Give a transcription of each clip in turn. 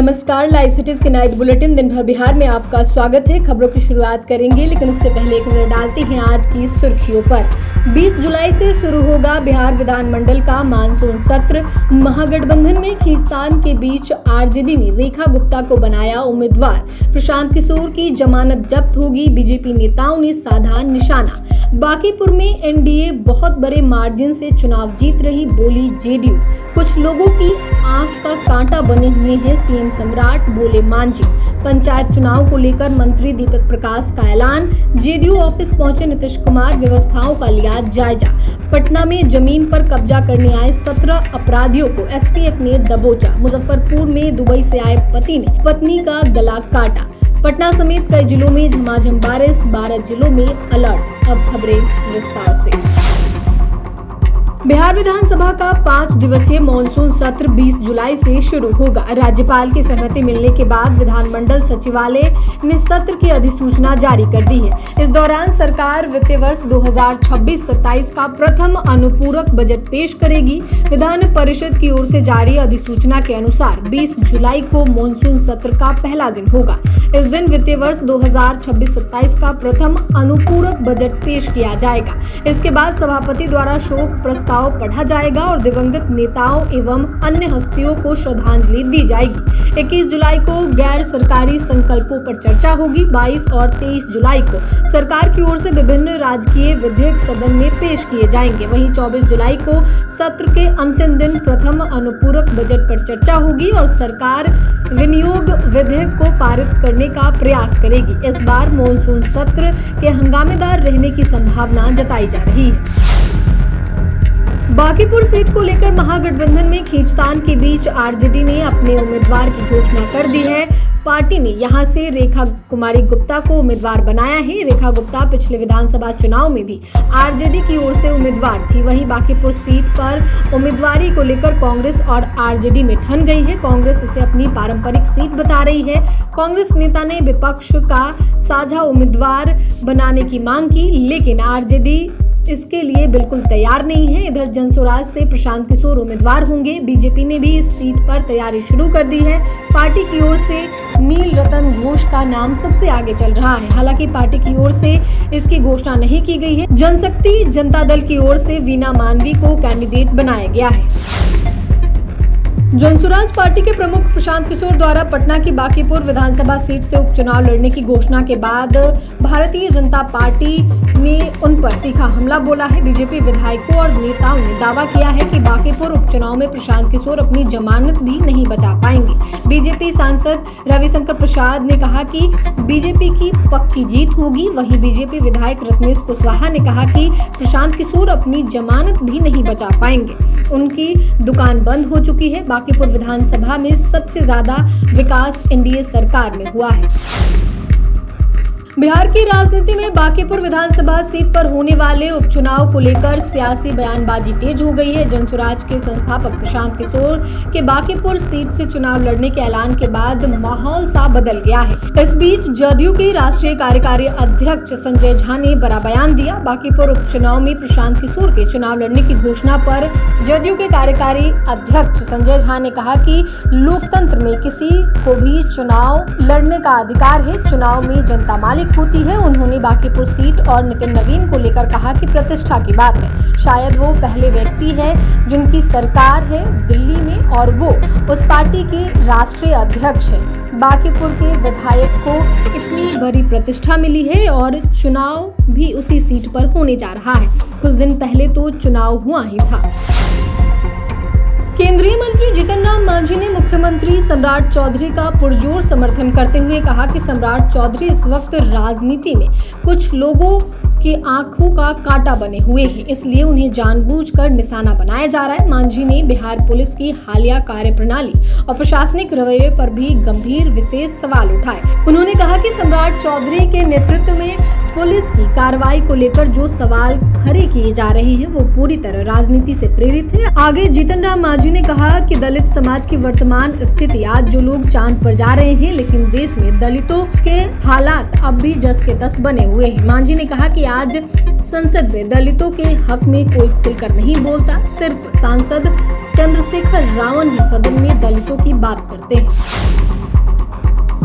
नमस्कार, live cities के night bulletin दिन भर बिहार में आपका स्वागत है। खबरों की शुरुआत करेंगे, लेकिन उससे पहले एक नजर डालते हैं आज की सुर्खियों पर। 20 जुलाई से शुरू होगा बिहार विधानमंडल का मानसून सत्र। महागठबंधन में खींचतान के बीच आरजेडी ने रेखा गुप्ता को बनाया उम्मीदवार। प्रशांत किशोर की जमानत जब्त होगी, बीजेपी नेताओं ने साधा निशाना। बांकीपुर में एनडीए बहुत बड़े मार्जिन से चुनाव जीत रही, बोली जेडीयू। कुछ लोगों की आंख का कांटा बने हुए हैं सीएम सम्राट, बोले मांझी। पंचायत चुनाव को लेकर मंत्री दीपक प्रकाश का ऐलान। जेडीयू ऑफिस पहुंचे नीतीश कुमार, व्यवस्थाओं का लिया जायजा। पटना में जमीन पर कब्जा करने आए 17 अपराधियों को एसटीएफ ने दबोचा। मुजफ्फरपुर में दुबई से आए पति ने पत्नी का गला काटा। पटना समेत कई जिलों में झमाझम बारिश, 12 जिलों में अलर्ट। अब खबरें विस्तार से। बिहार विधानसभा का 5 दिवसीय मॉनसून सत्र 20 जुलाई से शुरू होगा। राज्यपाल की सहमति मिलने के बाद विधानमंडल सचिवालय ने सत्र की अधिसूचना जारी कर दी है। इस दौरान सरकार वित्तीय वर्ष 2026-27 का प्रथम अनुपूरक बजट पेश करेगी। विधान परिषद की ओर से जारी अधिसूचना के अनुसार 20 जुलाई को मॉनसून सत्र का पहला दिन होगा। इस दिन वित्तीय वर्ष 2026-27 का प्रथम अनुपूरक बजट पेश किया जाएगा। इसके बाद सभापति द्वारा शोक प्रस्ताव पढ़ा जाएगा और दिवंगत नेताओं एवं अन्य हस्तियों को श्रद्धांजलि दी जाएगी। 21 जुलाई को गैर सरकारी संकल्पों पर चर्चा होगी। 22 और 23 जुलाई को सरकार की ओर से विभिन्न राजकीय विधेयक सदन में पेश किए जाएंगे। वहीं 24 जुलाई को सत्र के अंतिम दिन प्रथम अनुपूरक बजट पर चर्चा होगी और सरकार विनियोग विधेयक को पारित करने का प्रयास करेगी। इस बार मॉनसून सत्र के हंगामेदार रहने की संभावना जताई जा रही है। बांकीपुर सीट को लेकर महागठबंधन में खींचतान के बीच आरजेडी ने अपने उम्मीदवार की घोषणा कर दी है। पार्टी ने यहां से रेखा कुमारी गुप्ता को उम्मीदवार बनाया है। रेखा गुप्ता पिछले विधानसभा चुनाव में भी आरजेडी की ओर से उम्मीदवार थी। वहीं बांकीपुर सीट पर उम्मीदवारी को लेकर कांग्रेस और आरजेडी में ठन गई है। कांग्रेस इसे अपनी पारंपरिक सीट बता रही है। कांग्रेस नेता ने विपक्ष का साझा उम्मीदवार बनाने की मांग की, लेकिन आरजेडी इसके लिए बिल्कुल तैयार नहीं है। इधर जनसुराज से प्रशांत किशोर उम्मीदवार होंगे। बीजेपी ने भी इस सीट पर तैयारी शुरू कर दी है। पार्टी की ओर से नील रतन घोष का नाम सबसे आगे चल रहा है। हालांकि पार्टी की ओर से इसकी घोषणा नहीं की गई है। जनशक्ति जनता दल की ओर से वीना मानवी को कैंडिडेट बनाया गया है। जनसुराज पार्टी के प्रमुख प्रशांत किशोर द्वारा पटना की बांकीपुर विधानसभा सीट से उपचुनाव लड़ने की घोषणा के बाद भारतीय जनता पार्टी ने उन पर तीखा हमला बोला है। बीजेपी विधायकों और नेताओं ने दावा किया है कि बांकीपुर उपचुनाव में प्रशांत किशोर अपनी जमानत भी नहीं बचा पाएंगे। बीजेपी सांसद रविशंकर प्रसाद ने कहा कि बीजेपी की पक्की जीत होगी। वहीं बीजेपी विधायक रत्नेश कुशवाहा ने कहा कि प्रशांत किशोर अपनी जमानत भी नहीं बचा पाएंगे। उनकी दुकान बंद हो चुकी है। बांकीपुर विधानसभा में सबसे ज्यादा विकास एनडीए सरकार में हुआ है। बिहार की राजनीति में बांकीपुर विधानसभा सीट पर होने वाले उपचुनाव को लेकर सियासी बयानबाजी तेज हो गई है। जनसुराज के संस्थापक प्रशांत किशोर के बांकीपुर सीट से चुनाव लड़ने के ऐलान के बाद माहौल सा बदल गया है। इस बीच जदयू के राष्ट्रीय कार्यकारी अध्यक्ष संजय झा ने बड़ा बयान दिया। बांकीपुर उपचुनाव में प्रशांत किशोर के चुनाव लड़ने की घोषणा पर जदयू के कार्यकारी अध्यक्ष संजय झा ने कहा कि लोकतंत्र में किसी को भी चुनाव लड़ने का अधिकार है। चुनाव में जनता मालिक होती है। उन्होंने बांकीपुर सीट और नितिन नवीन को लेकर कहा कि प्रतिष्ठा की बात है। शायद वो पहले व्यक्ति है जिनकी सरकार है दिल्ली में और वो उस पार्टी के राष्ट्रीय अध्यक्ष हैं। बांकीपुर के विधायक को इतनी बड़ी प्रतिष्ठा मिली है और चुनाव भी उसी सीट पर होने जा रहा है। कुछ दिन पहले तो चुनाव हुआ ही था। केंद्रीय मंत्री जीतन राम मांझी ने मुख्यमंत्री सम्राट चौधरी का पुरजोर समर्थन करते हुए कहा कि सम्राट चौधरी इस वक्त राजनीति में कुछ लोगों की आंखों का कांटा बने हुए हैं, इसलिए उन्हें जानबूझकर निशाना बनाया जा रहा है। मांझी ने बिहार पुलिस की हालिया कार्यप्रणाली और प्रशासनिक रवैये पर भी गंभीर विशेष सवाल उठाए। उन्होंने कहा कि सम्राट चौधरी के नेतृत्व में पुलिस की कार्रवाई को लेकर जो सवाल खड़े किए जा रहे हैं वो पूरी तरह राजनीति से प्रेरित है। आगे जीतन राम मांझी ने कहा कि दलित समाज की वर्तमान स्थिति, आज जो लोग चांद पर जा रहे हैं, लेकिन देश में दलितों के हालात अब भी जस के तस बने हुए हैं। मांझी ने कहा कि आज संसद में दलितों के हक में कोई खुलकर नहीं बोलता। सिर्फ सांसद चंद्रशेखर रावण ही सदन में दलितों की बात करते हैं।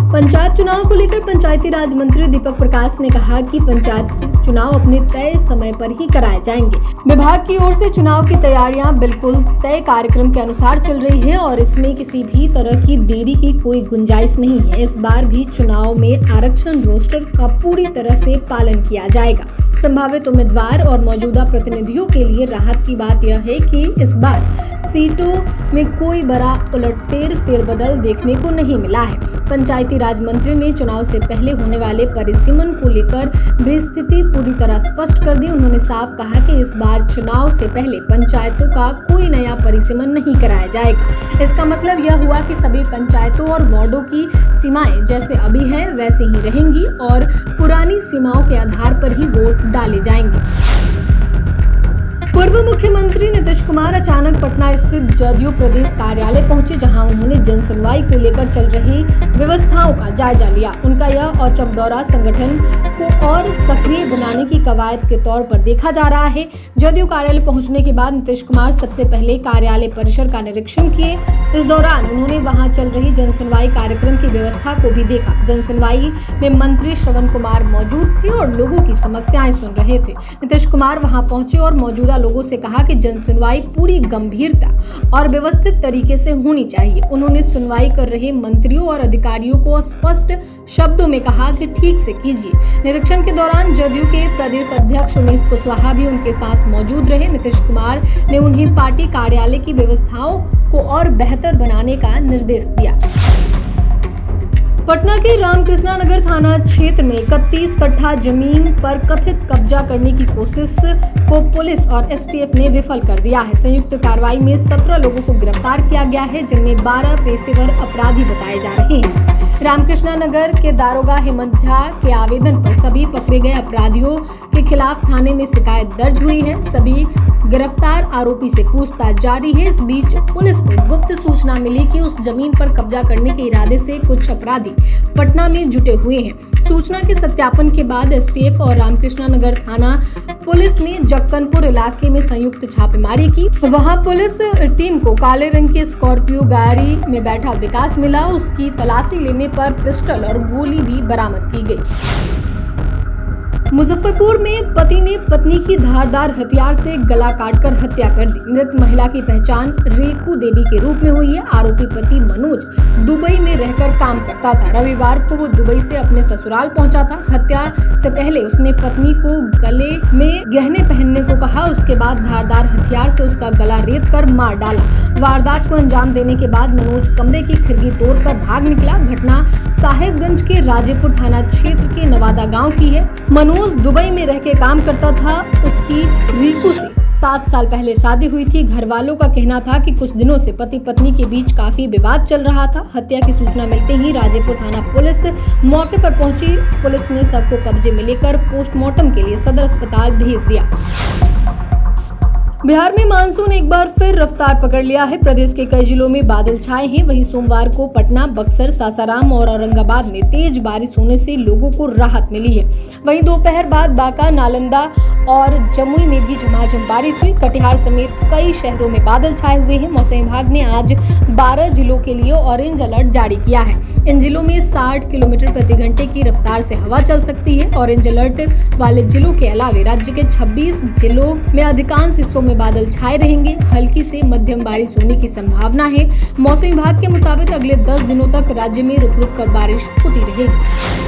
पंचायत चुनाव को लेकर पंचायती राज मंत्री दीपक प्रकाश ने कहा कि पंचायत चुनाव अपने तय समय पर ही कराए जाएंगे। विभाग की ओर से चुनाव की तैयारियां बिल्कुल तय कार्यक्रम के अनुसार चल रही है और इसमें किसी भी तरह की देरी की कोई गुंजाइश नहीं है। इस बार भी चुनाव में आरक्षण रोस्टर का पूरी तरह से पालन किया जाएगा। संभावित उम्मीदवार और मौजूदा प्रतिनिधियों के लिए राहत की बात यह है कि इस बार सीटों में कोई बड़ा फेरबदल देखने को नहीं मिला है। पंचायती राज मंत्री ने चुनाव से पहले होने वाले परिसीमन को लेकर भी स्थिति पूरी तरह स्पष्ट कर दी। उन्होंने साफ कहा कि इस बार चुनाव से पहले पंचायतों का कोई नया परिसीमन नहीं कराया जाएगा। इसका मतलब यह हुआ कि सभी पंचायतों और वार्डों की सीमाएं जैसे अभी है वैसे ही रहेंगी और पुरानी सीमाओं के आधार पर ही वोट डाले जाएंगे। पूर्व मुख्यमंत्री नीतीश कुमार अचानक पटना स्थित जदयू प्रदेश कार्यालय पहुंचे, जहां उन्होंने जनसुनवाई को लेकर चल रही व्यवस्थाओं का जायजा लिया। उनका यह औचक दौरा संगठन को और सक्रिय बनाने की कवायद के तौर पर देखा जा रहा है। जदयू कार्यालय पहुंचने के बाद नीतीश कुमार सबसे पहले कार्यालय परिसर का निरीक्षण किए। इस दौरान उन्होंने वहां चल रही जनसुनवाई कार्यक्रम की व्यवस्था को भी देखा। जनसुनवाई में मंत्री श्रवण कुमार मौजूद थे और लोगों की समस्याएं सुन रहे थे। नीतीश कुमार वहां पहुंचे और मौजूदा लोगों से कहा कि जनसुनवाई पूरी गंभीरता और व्यवस्थित तरीके से होनी चाहिए। उन्होंने सुनवाई कर रहे मंत्रियों और अधिकारियों को स्पष्ट शब्दों में कहा कि ठीक से कीजिए। निरीक्षण के दौरान जदयू के प्रदेश अध्यक्ष उमेश कुशवाहा भी उनके साथ मौजूद रहे। नीतीश कुमार ने उन्हें पार्टी कार्यालय की व्यवस्थाओं को और बेहतर बनाने का निर्देश दिया। पटना के रामकृष्णा नगर थाना क्षेत्र में 31 कट्ठा जमीन पर कथित कब्जा करने की कोशिश को पुलिस और एसटीएफ ने विफल कर दिया है। संयुक्त कार्रवाई में 17 लोगों को गिरफ्तार किया गया है, जिनमें 12 पेशेवर अपराधी बताए जा रहे हैं। रामकृष्णा नगर के दारोगा हेमंत झा के आवेदन पर सभी पकड़े गए अपराधियों के खिलाफ थाने में शिकायत दर्ज हुई है। सभी गिरफ्तार आरोपी से पूछताछ जारी है। इस बीच पुलिस को गुप्त सूचना मिली कि उस जमीन पर कब्जा करने के इरादे से कुछ अपराधी पटना में जुटे हुए हैं। सूचना के सत्यापन के बाद एसटीएफ और रामकृष्णा नगर थाना पुलिस ने जक्कनपुर इलाके में संयुक्त छापेमारी की। वहां पुलिस टीम को काले रंग की स्कॉर्पियो गाड़ी में बैठा विकास मिला। उसकी तलाशी लेने पर पिस्टल और गोली भी बरामद की गई। मुजफ्फरपुर में पति ने पत्नी की धारदार हथियार से गला काटकर हत्या कर दी। मृत महिला की पहचान रेखू देवी के रूप में हुई है। आरोपी पति मनोज दुबई में रहकर काम करता था। रविवार को वो दुबई से अपने ससुराल पहुंचा था। हत्या से पहले उसने पत्नी को गले में गहने पहनने को कहा। उसके बाद धारदार हथियार से उसका गला रेत कर मार डाला। वारदात को अंजाम देने के बाद मनोज कमरे की खिड़की तोड़कर भाग निकला। घटना साहेबगंज के राजेपुर थाना क्षेत्र के नवादा गांव की है। मनोज दुबई में रह के काम करता था। उसकी रीकू से 7 साल पहले शादी हुई थी। घर वालों का कहना था कि कुछ दिनों से पति पत्नी के बीच काफी विवाद चल रहा था। हत्या की सूचना मिलते ही राजेपुर थाना पुलिस मौके पर पहुंची। पुलिस ने शव को कब्जे में लेकर पोस्टमार्टम के लिए सदर अस्पताल भेज दिया। बिहार में मानसून एक बार फिर रफ्तार पकड़ लिया है। प्रदेश के कई जिलों में बादल छाए हैं। वहीं सोमवार को पटना, बक्सर, सासाराम और औरंगाबाद में तेज बारिश होने से लोगों को राहत मिली है। वहीं दोपहर बाद बांका, नालंदा और जमुई में भी झमाझम बारिश हुई। कटिहार समेत कई शहरों में बादल छाए हुए हैं। मौसम विभाग ने आज 12 जिलों के लिए ऑरेंज अलर्ट जारी किया है। इन जिलों में 60 किलोमीटर प्रति घंटे की रफ्तार से हवा चल सकती है। ऑरेंज अलर्ट वाले जिलों के अलावा राज्य के 26 जिलों में अधिकांश हिस्सों में बादल छाए रहेंगे। हल्की से मध्यम बारिश होने की संभावना है। मौसम विभाग के मुताबिक अगले 10 दिनों तक राज्य में रुक रुक कर बारिश होती रहेगी।